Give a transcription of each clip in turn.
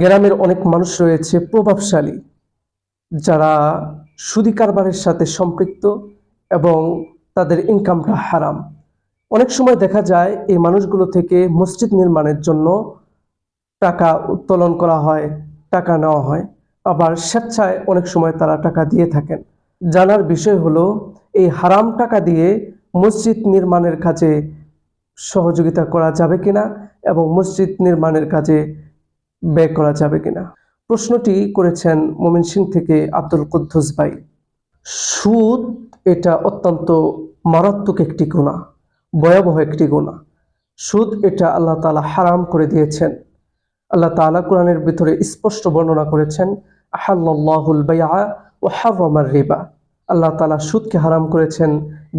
গ্রামের অনেক মানুষ রয়েছে প্রভাবশালী, যারা সুদী কারবারের সাথে সম্পৃক্ত এবং তাদের ইনকামটা হারাম। অনেক সময় দেখা যায় এই মানুষগুলো থেকে মসজিদ নির্মাণের জন্য টাকা উত্তোলন করা হয়, টাকা নেওয়া হয়, আবার স্বেচ্ছায় অনেক সময় তারা টাকা দিয়ে থাকেন। জানার বিষয় হলো, এই হারাম টাকা দিয়ে মসজিদ নির্মাণের কাজে সহযোগিতা করা যাবে কিনা এবং মসজিদ নির্মাণের কাজে ব্যয় করা যাবে কিনা। প্রশ্নটি করেছেন ময়মনসিংহ থেকে আব্দুল কুদ্দুস ভাই। সুদ এটা অত্যন্ত মারাত্মক একটি গুনাহ, ভয়াবহ একটি গুনাহ। সুদ এটা আল্লাহ তাআলা হারাম করে দিয়েছেন। আল্লাহ তাআলা কোরআনের ভিতরে স্পষ্ট বর্ণনা করেছেন, আহাল্লাল্লাহুল বাইআ ওয়া হাররামার রিবা। আল্লাহ তাআলা সুদকে হারাম করেছেন,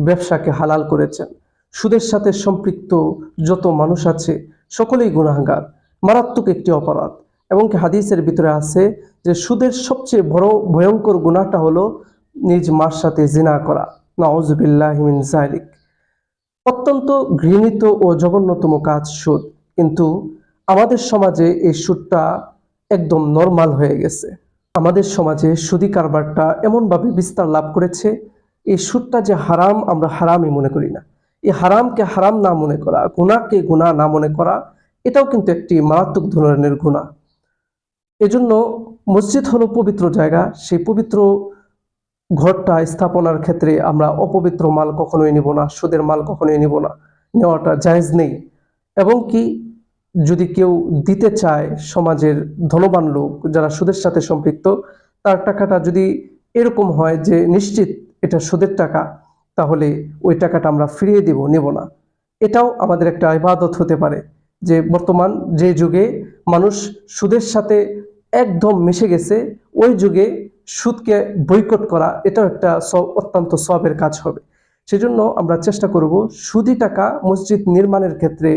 ব্যবসাকে হালাল করেছেন। সুদের সাথে সম্পৃক্ত যত মানুষ আছে সকলেই গুনাহগার, মারাত্মক একটি অপরাধ। এবং কি হাদিসের ভিতরে আছে যে সুদের সবচেয়ে বড় ভয়ঙ্কর গুনাহটা হলো নিজ মার সাথে জিনা করা। নাউযুবিল্লাহি মিন যালিক। অত্যন্ত ঘৃণিত ও জঘন্যতম কাজ সুদ, কিন্তু আমাদের সমাজে এই সুদটা একদম নরমাল হয়ে গেছে। আমাদের সমাজে সুদী কারবারটা এমনভাবে বিস্তার লাভ করেছে, এই সুদটা যে হারাম আমরা হারামই মনে করি না। এই হারামকে হারাম না মনে করা, গুনাহকে গুনাহ না মনে করা, এটাও কিন্তু একটি মারাত্মক ধরনের গুনাহ। এজন্য মসজিদ হলো পবিত্র জায়গা, সেই পবিত্র ঘরটা স্থাপনার ক্ষেত্রে আমরা অপবিত্র মাল কখনোই নিব না, সুদের মাল কখনোই নিব না, নেওয়াটা জায়েজ নেই। এবং কি যদি কেউ দিতে চায়, সমাজের ধনবান লোক যারা সুদের সাথে সম্পৃক্ত, তার টাকাটা যদি এরকম হয় যে নিশ্চিত এটা সুদের টাকা, তাহলে ওই টাকাটা আমরা ফিরিয়ে দিব, নেব না। এটাও আমাদের একটা ইবাদত হতে পারে, যে বর্তমান যে যুগে মানুষ সুদের সাথে একদম মিশে গেছে, ওই যুগে সুদকে বয়কট করা এটাও একটা অত্যন্ত সওয়াবের কাজ হবে। সেজন্য আমরা চেষ্টা করব সুদী টাকা মসজিদ নির্মাণের ক্ষেত্রে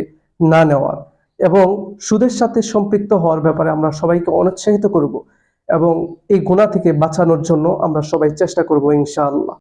না নেওয়ার, এবং সুদের সাথে সম্পৃক্ত হওয়ার ব্যাপারে আমরা সবাইকে অনুৎসাহিত করব, এবং এই গুনাহ থেকে বাঁচানোর জন্য আমরা সবাই চেষ্টা করব ইনশাআল্লাহ।